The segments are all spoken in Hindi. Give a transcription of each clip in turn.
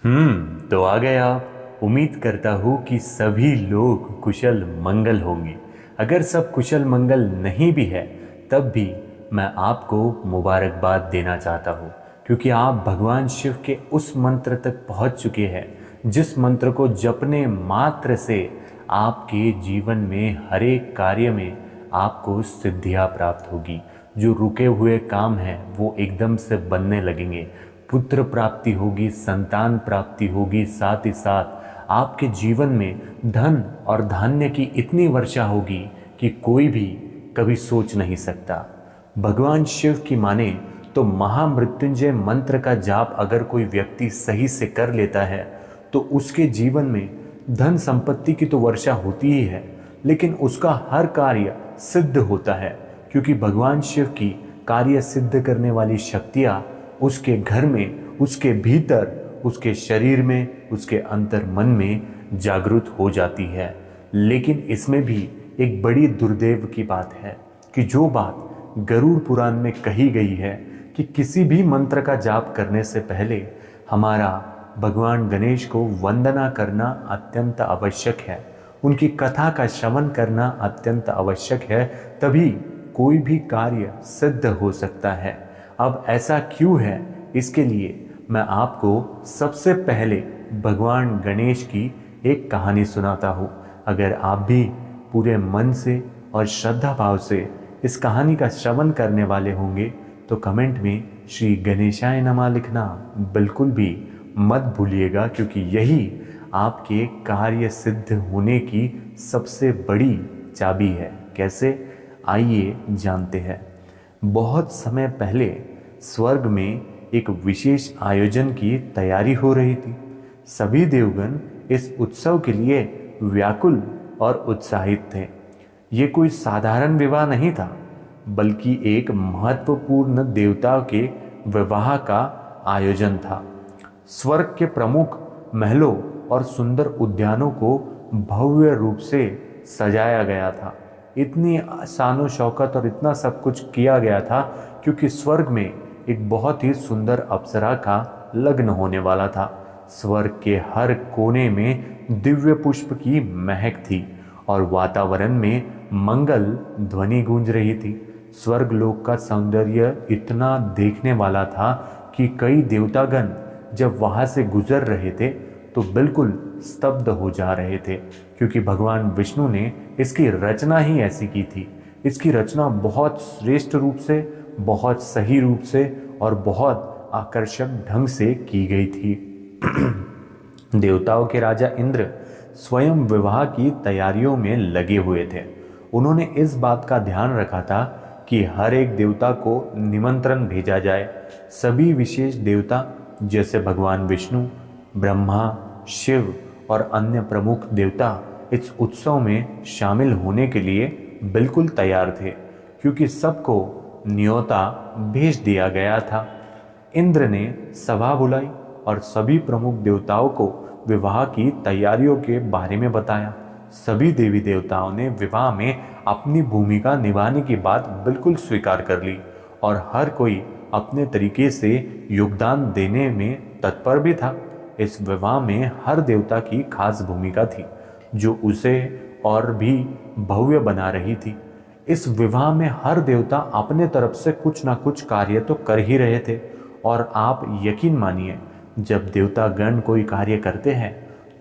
तो आ गए आप। उम्मीद करता हूँ कि सभी लोग कुशल मंगल होंगे। अगर सब कुशल मंगल नहीं भी है तब भी मैं आपको मुबारकबाद देना चाहता हूँ, क्योंकि आप भगवान शिव के उस मंत्र तक पहुँच चुके हैं जिस मंत्र को जपने मात्र से आपके जीवन में हर एक कार्य में आपको सिद्धियाँ प्राप्त होगी। जो रुके हुए काम हैं वो एकदम से बनने लगेंगे। पुत्र प्राप्ति होगी, संतान प्राप्ति होगी, साथ ही साथ आपके जीवन में धन और धान्य की इतनी वर्षा होगी कि कोई भी कभी सोच नहीं सकता। भगवान शिव की माने तो महामृत्युंजय मंत्र का जाप अगर कोई व्यक्ति सही से कर लेता है तो उसके जीवन में धन संपत्ति की तो वर्षा होती ही है, लेकिन उसका हर कार्य सिद्ध होता है, क्योंकि भगवान शिव की कार्य सिद्ध करने वाली शक्तियाँ उसके घर में, उसके भीतर, उसके शरीर में, उसके अंतर मन में जागृत हो जाती है। लेकिन इसमें भी एक बड़ी दुर्दैव की बात है कि जो बात गरुड़ पुराण में कही गई है कि किसी भी मंत्र का जाप करने से पहले हमारा भगवान गणेश को वंदना करना अत्यंत आवश्यक है, उनकी कथा का श्रवण करना अत्यंत आवश्यक है, तभी कोई भी कार्य सिद्ध हो सकता है। अब ऐसा क्यों है, इसके लिए मैं आपको सबसे पहले भगवान गणेश की एक कहानी सुनाता हूँ। अगर आप भी पूरे मन से और श्रद्धा भाव से इस कहानी का श्रवण करने वाले होंगे तो कमेंट में श्री गणेशाय नमः लिखना बिल्कुल भी मत भूलिएगा, क्योंकि यही आपके कार्य सिद्ध होने की सबसे बड़ी चाबी है। कैसे, आइए जानते हैं। बहुत समय पहले स्वर्ग में एक विशेष आयोजन की तैयारी हो रही थी। सभी देवगण इस उत्सव के लिए व्याकुल और उत्साहित थे। ये कोई साधारण विवाह नहीं था, बल्कि एक महत्वपूर्ण देवता के विवाह का आयोजन था। स्वर्ग के प्रमुख महलों और सुंदर उद्यानों को भव्य रूप से सजाया गया था। इतनी शानो शौकत और इतना सब कुछ किया गया था क्योंकि स्वर्ग में एक बहुत ही सुंदर अप्सरा का लग्न होने वाला था। स्वर्ग के हर कोने में दिव्य पुष्प की महक थी और वातावरण में मंगल ध्वनि गूंज रही थी। स्वर्ग लोक का सौंदर्य इतना देखने वाला था कि कई देवतागण जब वहां से गुजर रहे थे तो बिल्कुल स्तब्ध हो जा रहे थे, क्योंकि भगवान विष्णु ने इसकी रचना ही ऐसी की थी। इसकी रचना बहुत श्रेष्ठ रूप से, बहुत सही रूप से और बहुत आकर्षक ढंग से की गई थी। देवताओं के राजा इंद्र स्वयं विवाह की तैयारियों में लगे हुए थे। उन्होंने इस बात का ध्यान रखा था कि हर एक देवता को निमंत्रण भेजा जाए। सभी विशेष देवता जैसे भगवान विष्णु, ब्रह्मा, शिव और अन्य प्रमुख देवता इस उत्सव में शामिल होने के लिए बिल्कुल तैयार थे, क्योंकि सबको न्योता भेज दिया गया था। इंद्र ने सभा बुलाई और सभी प्रमुख देवताओं को विवाह की तैयारियों के बारे में बताया। सभी देवी देवताओं ने विवाह में अपनी भूमिका निभाने की बात बिल्कुल स्वीकार कर ली और हर कोई अपने तरीके से योगदान देने में तत्पर भी था। इस विवाह में हर देवता की खास भूमिका थी जो उसे और भी भव्य बना रही थी। इस विवाह में हर देवता अपने तरफ से कुछ ना कुछ कार्य तो कर ही रहे थे, और आप यकीन मानिए जब देवता गण कोई कार्य करते हैं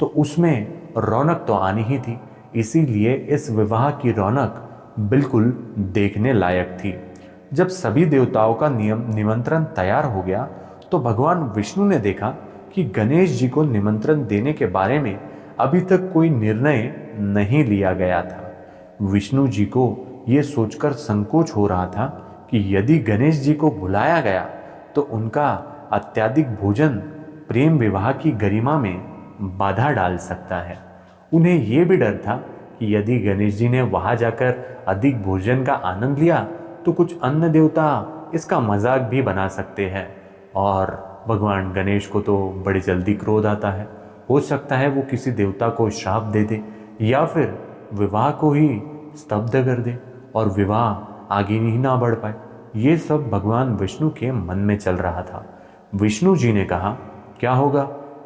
तो उसमें रौनक तो आनी ही थी। इसीलिए इस विवाह की रौनक बिल्कुल देखने लायक थी। जब सभी देवताओं का निमंत्रण तैयार हो गया तो भगवान विष्णु ने देखा कि गणेश जी को निमंत्रण देने के बारे में अभी तक कोई निर्णय नहीं लिया गया था। विष्णु जी को ये सोचकर संकोच हो रहा था कि यदि गणेश जी को बुलाया गया तो उनका अत्यधिक भोजन प्रेम विवाह की गरिमा में बाधा डाल सकता है। उन्हें यह भी डर था कि यदि गणेश जी ने वहां जाकर अधिक भोजन का आनंद लिया तो कुछ अन्य देवता इसका मजाक भी बना सकते हैं, और भगवान गणेश को तो बड़ी जल्दी क्रोध आता है। हो सकता है वो किसी देवता को श्राप दे दे या फिर विवाह को ही स्तब्ध कर दे और विवाह आगे ही ना बढ़ पाए। ये सब भगवान विष्णु के मन में चल रहा था। विष्णु जी ने कहा, क्या होगा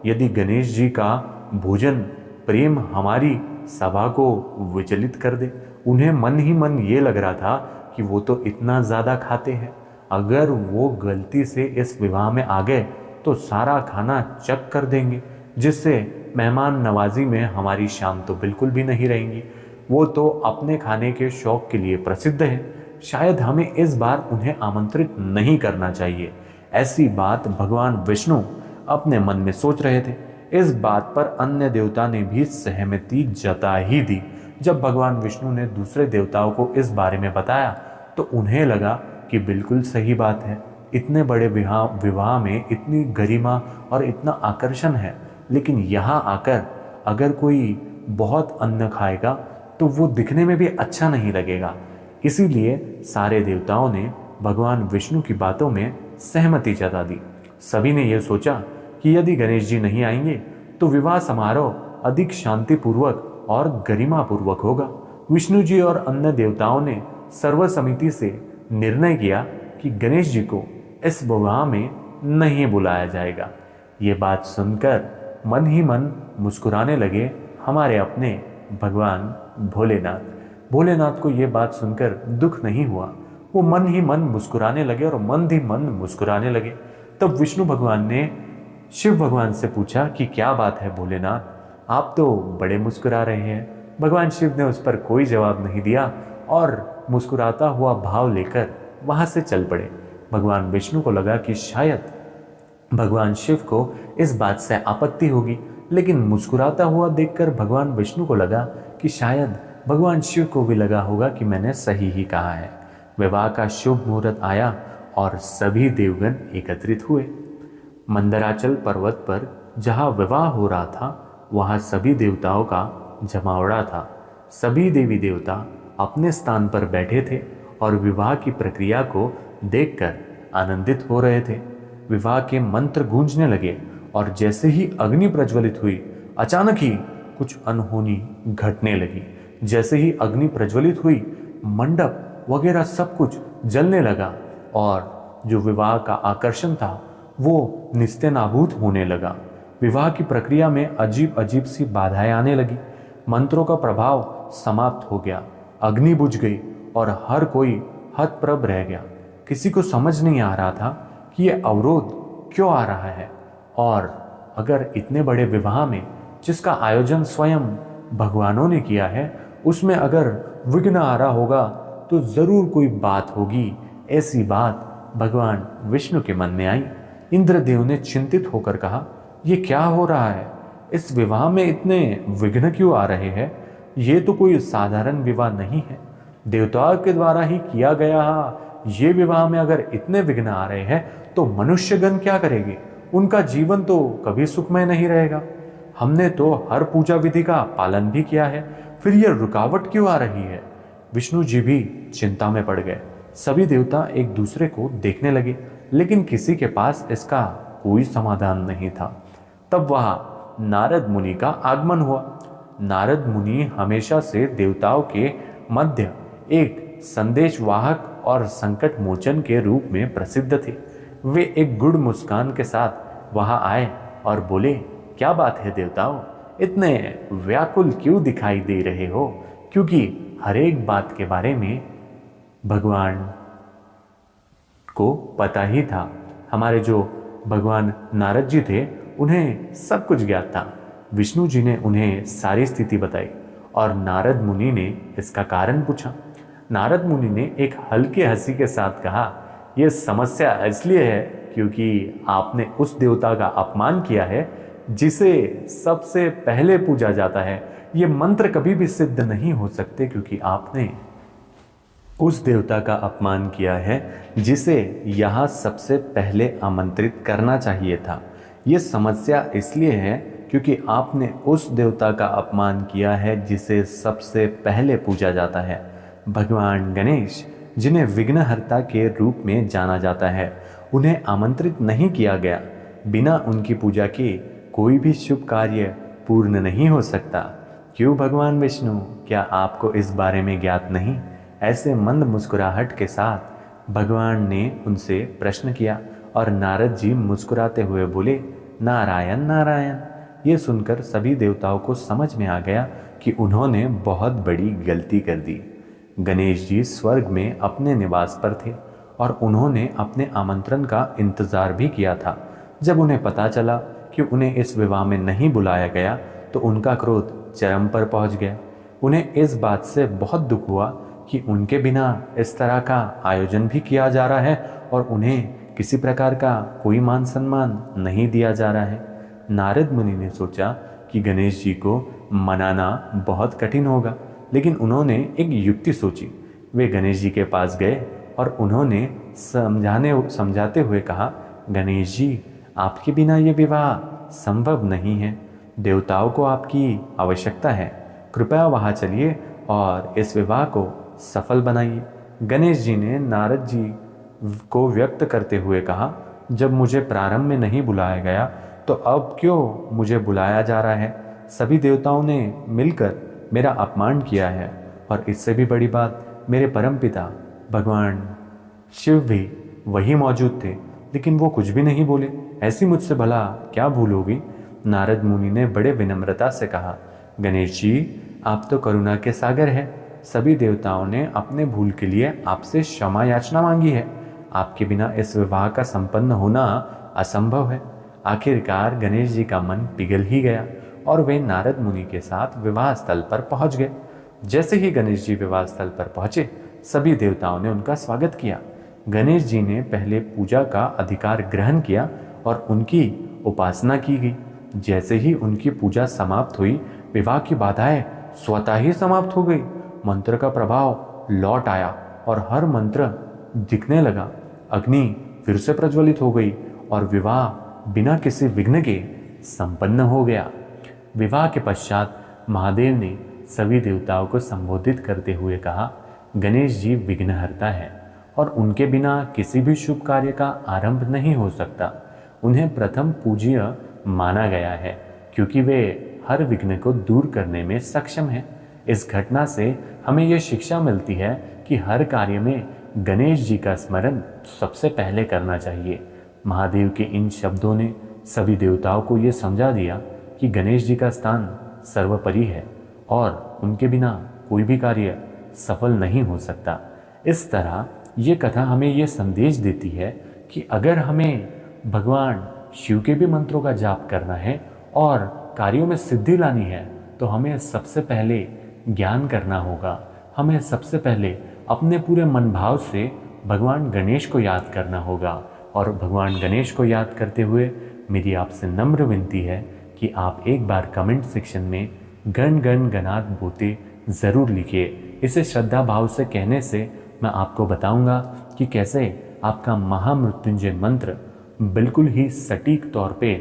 यदि गणेश जी का भोजन प्रेम हमारी सभा को विचलित कर दे। उन्हें मन ही मन ये लग रहा था कि वो तो इतना ज़्यादा खाते हैं, अगर वो गलती से इस विवाह में आ गए तो सारा खाना चक कर देंगे, जिससे मेहमान नवाजी में हमारी शान तो बिल्कुल भी नहीं रहेंगी। वो तो अपने खाने के शौक के लिए प्रसिद्ध है, शायद हमें इस बार उन्हें आमंत्रित नहीं करना चाहिए। ऐसी बात भगवान विष्णु अपने मन में सोच रहे थे। इस बात पर अन्य देवता ने भी सहमति जता ही दी। जब भगवान विष्णु ने दूसरे देवताओं को इस बारे में बताया तो उन्हें लगा कि बिल्कुल सही बात है। इतने बड़े विवाह में इतनी गरिमा और इतना आकर्षण है, लेकिन यहाँ आकर अगर कोई बहुत अन्न खाएगा तो वो दिखने में भी अच्छा नहीं लगेगा। इसीलिए सारे देवताओं ने भगवान विष्णु की बातों में सहमति जता दी। सभी ने यह सोचा कि यदि गणेश जी नहीं आएंगे तो विवाह समारोह अधिक शांतिपूर्वक और गरिमापूर्वक होगा। विष्णु जी और अन्य देवताओं ने सर्वसम्मति से निर्णय किया कि गणेश जी को इस विवाह में नहीं बुलाया जाएगा। ये बात सुनकर मन ही मन मुस्कुराने लगे हमारे अपने भगवान भोलेनाथ। भोलेनाथ को ये बात सुनकर दुख नहीं हुआ, वो मन ही मन मुस्कुराने लगे और मन ही मन मुस्कुराने लगे। तब विष्णु भगवान ने शिव भगवान से पूछा कि क्या बात है भोलेनाथ, आप तो बड़े मुस्कुरा रहे हैं। भगवान शिव ने उस पर कोई जवाब नहीं दिया और मुस्कुराता हुआ भाव लेकर वहां से चल पड़े। भगवान विष्णु को लगा कि शायद भगवान शिव को इस बात से आपत्ति होगी, लेकिन मुस्कुराता हुआ देखकर भगवान विष्णु को लगा कि शायद भगवान शिव को भी लगा होगा कि मैंने सही ही कहा है। विवाह का शुभ मुहूर्त आया और सभी देवगण एकत्रित हुए। मंदराचल पर्वत पर जहाँ विवाह हो रहा था वहाँ सभी देवताओं का जमावड़ा था। सभी देवी देवता अपने स्थान पर बैठे थे और विवाह की प्रक्रिया को देखकर आनंदित हो रहे थे। विवाह के मंत्र गूंजने लगे और जैसे ही अग्नि प्रज्वलित हुई, अचानक ही कुछ अनहोनी घटने लगी। जैसे ही अग्नि प्रज्वलित हुई, मंडप वगैरह सब कुछ जलने लगा और जो विवाह का आकर्षण था वो निस्तेनाबूद होने लगा। विवाह की प्रक्रिया में अजीब अजीब सी बाधाएं आने लगी। मंत्रों का प्रभाव समाप्त हो गया, अग्नि बुझ गई और हर कोई हतप्रभ रह गया। किसी को समझ नहीं आ रहा था कि ये अवरोध क्यों आ रहा है, और अगर इतने बड़े विवाह में जिसका आयोजन स्वयं भगवानों ने किया है उसमें अगर विघ्न आ रहा होगा तो जरूर कोई बात होगी। ऐसी बात भगवान विष्णु के मन में आई। इंद्रदेव ने चिंतित होकर कहा, ये क्या हो रहा है? इस विवाह में इतने विघ्न क्यों आ रहे हैं? ये तो कोई साधारण विवाह नहीं है, देवताओं के द्वारा ही किया गया ये विवाह में अगर इतने विघ्न आ रहे हैं तो मनुष्यगण क्या करेंगे? उनका जीवन तो कभी सुखमय नहीं रहेगा। हमने तो हर पूजा विधि का पालन भी किया है, फिर यह रुकावट क्यों आ रही है? विष्णु जी भी चिंता में पड़ गए। सभी देवता एक दूसरे को देखने लगे, लेकिन किसी के पास इसका कोई समाधान नहीं था। तब वहां नारद मुनि का आगमन हुआ। नारद मुनि हमेशा से देवताओं के मध्य एक संदेशवाहक और संकट मोचन के रूप में प्रसिद्ध थे। वे एक गुड़ मुस्कान के साथ वहां आए और बोले, क्या बात है देवताओं, इतने व्याकुल क्यों दिखाई दे रहे हो? क्योंकि हर एक बात के बारे में भगवान को पता ही था। हमारे जो भगवान नारद जी थे उन्हें सब कुछ ज्ञात था। विष्णु जी ने उन्हें सारी स्थिति बताई और नारद मुनि ने इसका कारण पूछा। नारद मुनि ने एक हल्की हंसी के साथ कहा, यह समस्या इसलिए है क्योंकि आपने उस देवता का अपमान किया है जिसे सबसे पहले पूजा जाता है। ये मंत्र कभी भी सिद्ध नहीं हो सकते क्योंकि आपने उस देवता का अपमान किया है जिसे यहाँ सबसे पहले आमंत्रित करना चाहिए था। ये समस्या इसलिए है क्योंकि आपने उस देवता का अपमान किया है जिसे सबसे पहले पूजा जाता है। भगवान गणेश, जिन्हें विघ्नहर्ता के रूप में जाना जाता है, उन्हें आमंत्रित नहीं किया गया। बिना उनकी पूजा के कोई भी शुभ कार्य पूर्ण नहीं हो सकता। क्यों भगवान विष्णु, क्या आपको इस बारे में ज्ञात नहीं? ऐसे मंद मुस्कुराहट के साथ भगवान ने उनसे प्रश्न किया और नारद जी मुस्कुराते हुए बोले, नारायण नारायण। ये सुनकर सभी देवताओं को समझ में आ गया कि उन्होंने बहुत बड़ी गलती कर दी। गणेश जी स्वर्ग में अपने निवास पर थे और उन्होंने अपने आमंत्रण का इंतजार भी किया था। जब उन्हें पता चला कि उन्हें इस विवाह में नहीं बुलाया गया तो उनका क्रोध चरम पर पहुंच गया। उन्हें इस बात से बहुत दुख हुआ कि उनके बिना इस तरह का आयोजन भी किया जा रहा है और उन्हें किसी प्रकार का कोई मान सम्मान नहीं दिया जा रहा है। नारद मुनि ने सोचा कि गणेश जी को मनाना बहुत कठिन होगा, लेकिन उन्होंने एक युक्ति सोची। वे गणेश जी के पास गए और उन्होंने समझाते हुए कहा, गणेश जी, आपके बिना ये विवाह संभव नहीं है। देवताओं को आपकी आवश्यकता है। कृपया वहाँ चलिए और इस विवाह को सफल बनाइए। गणेश जी ने नारद जी को व्यक्त करते हुए कहा, जब मुझे प्रारंभ में नहीं बुलाया गया तो अब क्यों मुझे बुलाया जा रहा है? सभी देवताओं ने मिलकर मेरा अपमान किया है और इससे भी बड़ी बात, मेरे परमपिता भगवान शिव भी वही मौजूद थे, लेकिन वो कुछ भी नहीं बोले। ऐसी मुझसे भला क्या भूल होगी? नारद मुनि ने बड़े विनम्रता से कहा, गणेश जी, आप तो करुणा के सागर हैं। सभी देवताओं ने अपने भूल के लिए आपसे क्षमा याचना मांगी है। आपके बिना इस विवाह का संपन्न होना असंभव है। आखिरकार गणेश जी का मन पिघल ही गया और वे नारद मुनि के साथ विवाह स्थल पर पहुंच गए। जैसे ही गणेश जी विवाह स्थल पर पहुंचे, सभी देवताओं ने उनका स्वागत किया। गणेश जी ने पहले पूजा का अधिकार ग्रहण किया और उनकी उपासना की गई। जैसे ही उनकी पूजा समाप्त हुई, विवाह की बाधाएं स्वतः ही समाप्त हो गई। मंत्र का प्रभाव लौट आया और हर मंत्र दिखने लगा। अग्नि फिर से प्रज्वलित हो गई और विवाह बिना किसी विघ्न के संपन्न हो गया। विवाह के पश्चात महादेव ने सभी देवताओं को संबोधित करते हुए कहा, गणेश जी विघ्नहर्ता है और उनके बिना किसी भी शुभ कार्य का आरंभ नहीं हो सकता। उन्हें प्रथम पूज्य माना गया है क्योंकि वे हर विघ्न को दूर करने में सक्षम हैं। इस घटना से हमें यह शिक्षा मिलती है कि हर कार्य में गणेश जी का स्मरण सबसे पहले करना चाहिए। महादेव के इन शब्दों ने सभी देवताओं को ये समझा दिया कि गणेश जी का स्थान सर्वोपरि है और उनके बिना कोई भी कार्य सफल नहीं हो सकता। इस तरह ये कथा हमें ये संदेश देती है कि अगर हमें भगवान शिव के भी मंत्रों का जाप करना है और कार्यों में सिद्धि लानी है तो हमें सबसे पहले ज्ञान करना होगा। हमें सबसे पहले अपने पूरे मन भाव से भगवान गणेश को याद करना होगा और भगवान गणेश को याद करते हुए मेरी आपसे नम्र विनती है कि आप एक बार कमेंट सेक्शन में गण गण गणात बोते ज़रूर लिखिए। इसे श्रद्धा भाव से कहने से मैं आपको बताऊंगा कि कैसे आपका महामृत्युंजय मंत्र बिल्कुल ही सटीक तौर पे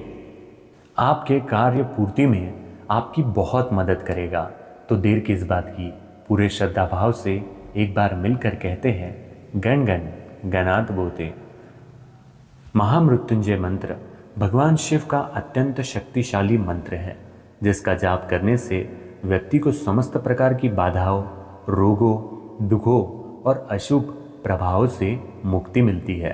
आपके कार्य पूर्ति में आपकी बहुत मदद करेगा। तो देर किस बात की, पूरे श्रद्धा भाव से एक बार मिलकर कहते हैं, गण गण गणात बोते। महामृत्युंजय मंत्र भगवान शिव का अत्यंत शक्तिशाली मंत्र है, जिसका जाप करने से व्यक्ति को समस्त प्रकार की बाधाओं, रोगों, दुखों और अशुभ प्रभावों से मुक्ति मिलती है।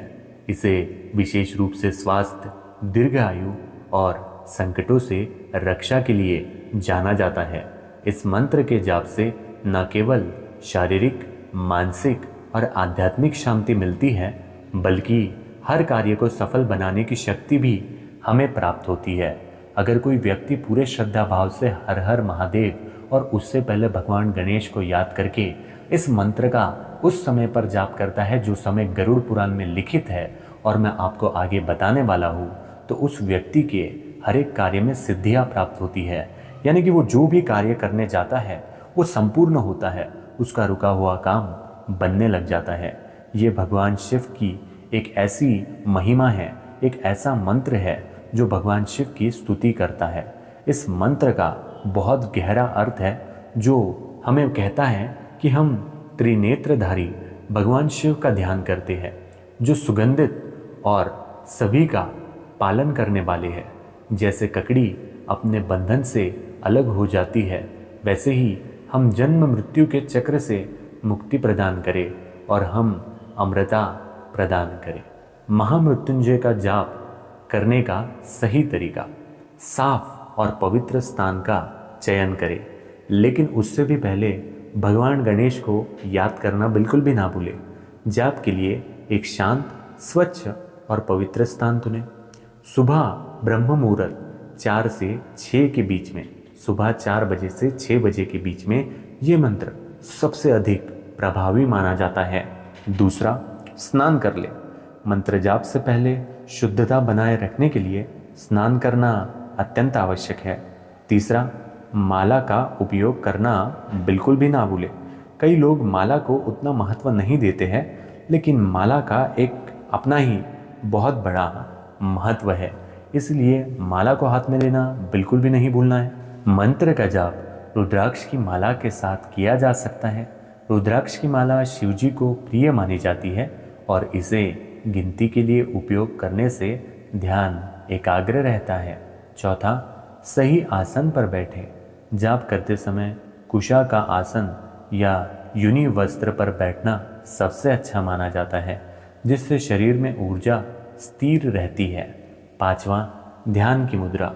इसे विशेष रूप से स्वास्थ्य, दीर्घायु और संकटों से रक्षा के लिए जाना जाता है। इस मंत्र के जाप से न केवल शारीरिक, मानसिक और आध्यात्मिक शांति मिलती है, बल्कि हर कार्य को सफल बनाने की शक्ति भी हमें प्राप्त होती है। अगर कोई व्यक्ति पूरे श्रद्धा भाव से हर हर महादेव और उससे पहले भगवान गणेश को याद करके इस मंत्र का उस समय पर जाप करता है जो समय गरुड़ पुराण में लिखित है और मैं आपको आगे बताने वाला हूँ, तो उस व्यक्ति के हर एक कार्य में सिद्धियाँ प्राप्त होती है। यानी कि वो जो भी कार्य करने जाता है वो संपूर्ण होता है, उसका रुका हुआ काम बनने लग जाता है। ये भगवान शिव की एक ऐसी महिमा है, एक ऐसा मंत्र है जो भगवान शिव की स्तुति करता है। इस मंत्र का बहुत गहरा अर्थ है जो हमें कहता है कि हम त्रिनेत्रधारी भगवान शिव का ध्यान करते हैं, जो सुगंधित और सभी का पालन करने वाले हैं। जैसे ककड़ी अपने बंधन से अलग हो जाती है, वैसे ही हम जन्म मृत्यु के चक्र से मुक्ति प्रदान करें और हम अमृता प्रदान करें। महामृत्युंजय का जाप करने का सही तरीका। साफ और पवित्र स्थान का चयन करें, लेकिन उससे भी पहले भगवान गणेश को याद करना बिल्कुल भी ना भूलें। जाप के लिए एक शांत, स्वच्छ और पवित्र स्थान चुनें। सुबह ब्रह्म मुहूर्त 4 से 6 के बीच में, सुबह 4 बजे से 6 बजे के बीच में ये मंत्र सबसे अधिक प्रभावी माना जाता है। दूसरा, स्नान कर ले। मंत्र जाप से पहले शुद्धता बनाए रखने के लिए स्नान करना अत्यंत आवश्यक है। तीसरा, माला का उपयोग करना बिल्कुल भी ना भूलें। कई लोग माला को उतना महत्व नहीं देते हैं, लेकिन माला का एक अपना ही बहुत बड़ा महत्व है, इसलिए माला को हाथ में लेना बिल्कुल भी नहीं भूलना है। मंत्र का जाप रुद्राक्ष की माला के साथ किया जा सकता है। रुद्राक्ष की माला शिवजी को प्रिय मानी जाती है और इसे गिनती के लिए उपयोग करने से ध्यान एकाग्र रहता है। चौथा, सही आसन पर बैठे। जाप करते समय कुशा का आसन या यूनि वस्त्र पर बैठना सबसे अच्छा माना जाता है, जिससे शरीर में ऊर्जा स्थिर रहती है। पांचवा, ध्यान की मुद्रा।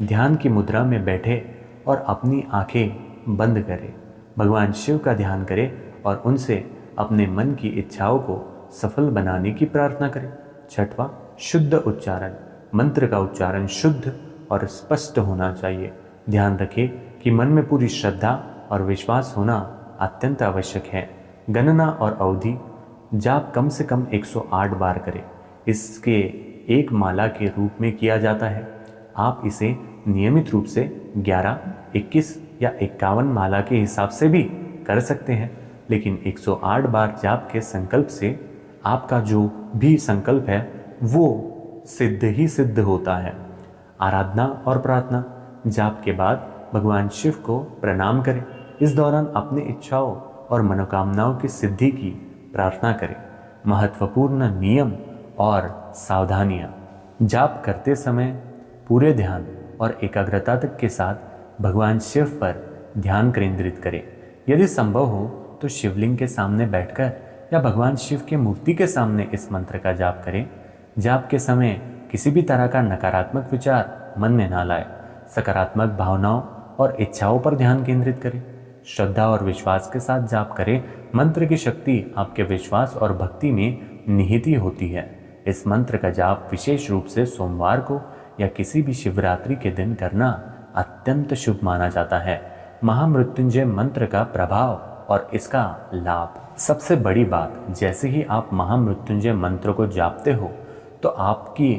ध्यान की मुद्रा में बैठे और अपनी आंखें बंद करें। भगवान शिव का ध्यान करें और उनसे अपने मन की इच्छाओं को सफल बनाने की प्रार्थना करें। छठवां, शुद्ध उच्चारण। मंत्र का उच्चारण शुद्ध और स्पष्ट होना चाहिए। ध्यान रखें कि मन में पूरी श्रद्धा और विश्वास होना अत्यंत आवश्यक है। गणना और अवधि। जाप कम से कम 108 बार करें। इसके एक माला के रूप में किया जाता है। आप इसे नियमित रूप से 11, 21 या 51 माला के हिसाब से भी कर सकते हैं, लेकिन 108 बार जाप के संकल्प से आपका जो भी संकल्प है वो सिद्ध ही सिद्ध होता है। आराधना और प्रार्थना। जाप के बाद भगवान शिव को प्रणाम करें। इस दौरान अपनी इच्छाओं और मनोकामनाओं की सिद्धि की प्रार्थना करें। महत्वपूर्ण नियम और सावधानियाँ। जाप करते समय पूरे ध्यान और एकाग्रता तक के साथ भगवान शिव पर ध्यान केंद्रित करें। यदि संभव हो तो शिवलिंग के सामने बैठकर या भगवान शिव के मूर्ति के सामने इस मंत्र का जाप करें। जाप के समय किसी भी तरह का नकारात्मक विचार मन में ना लाए। सकारात्मक भावनाओं और इच्छाओं पर ध्यान केंद्रित करें। श्रद्धा और विश्वास के साथ जाप करें। मंत्र की शक्ति आपके विश्वास और भक्ति में निहित होती है। इस मंत्र का जाप विशेष रूप से सोमवार को या किसी भी शिवरात्रि के दिन करना अत्यंत शुभ माना जाता है। महामृत्युंजय मंत्र का प्रभाव और इसका लाभ। सबसे बड़ी बात, जैसे ही आप महामृत्युंजय मंत्र को जापते हो तो आपकी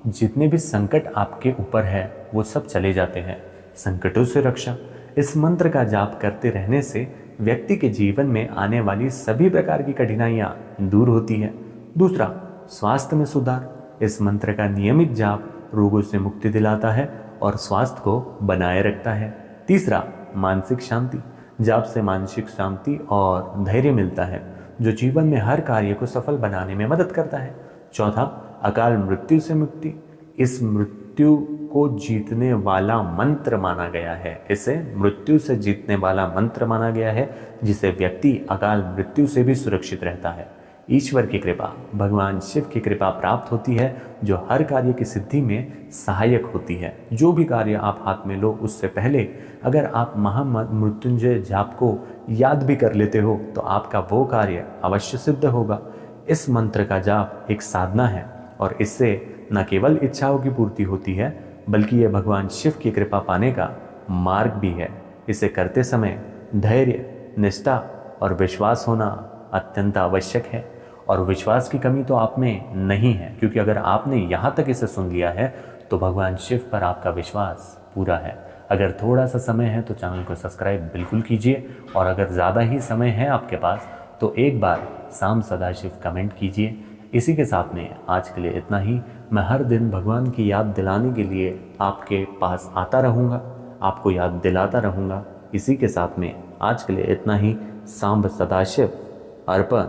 जितने भी संकट आपके ऊपर है वो सब चले जाते हैं। संकटों से रक्षा। इस मंत्र का जाप करते रहने से व्यक्ति के जीवन में आने वाली सभी प्रकार की कठिनाइयाँ दूर होती है। दूसरा, स्वास्थ्य में सुधार। इस मंत्र का नियमित जाप रोगों से मुक्ति दिलाता है और स्वास्थ्य को बनाए रखता है। तीसरा, मानसिक शांति। जाप से मानसिक शांति और धैर्य मिलता है, जो जीवन में हर कार्य को सफल बनाने में मदद करता है। चौथा, अकाल मृत्यु से मुक्ति। इस मृत्यु को जीतने वाला मंत्र माना गया है। इसे मृत्यु से जीतने वाला मंत्र माना गया है, जिसे व्यक्ति अकाल मृत्यु से भी सुरक्षित रहता है। ईश्वर की कृपा, भगवान शिव की कृपा प्राप्त होती है, जो हर कार्य की सिद्धि में सहायक होती है। जो भी कार्य आप हाथ में लो उससे पहले अगर आप महामृत्युंजय जाप को याद भी कर लेते हो तो आपका वो कार्य अवश्य सिद्ध होगा। इस मंत्र का जाप एक साधना है और इससे न केवल इच्छाओं की पूर्ति होती है, बल्कि यह भगवान शिव की कृपा पाने का मार्ग भी है। इसे करते समय धैर्य, निष्ठा और विश्वास होना अत्यंत आवश्यक है। और विश्वास की कमी तो आप में नहीं है, क्योंकि अगर आपने यहाँ तक इसे सुन लिया है तो भगवान शिव पर आपका विश्वास पूरा है। अगर थोड़ा सा समय है तो चैनल को सब्सक्राइब बिल्कुल कीजिए, और अगर ज़्यादा ही समय है आपके पास तो एक बार शाम सदाशिव कमेंट कीजिए। इसी के साथ में आज के लिए इतना ही। मैं हर दिन भगवान की याद दिलाने के लिए आपके पास आता रहूँगा, आपको याद दिलाता रहूँगा। इसी के साथ में आज के लिए इतना ही। सांब सदाशिव अर्पण।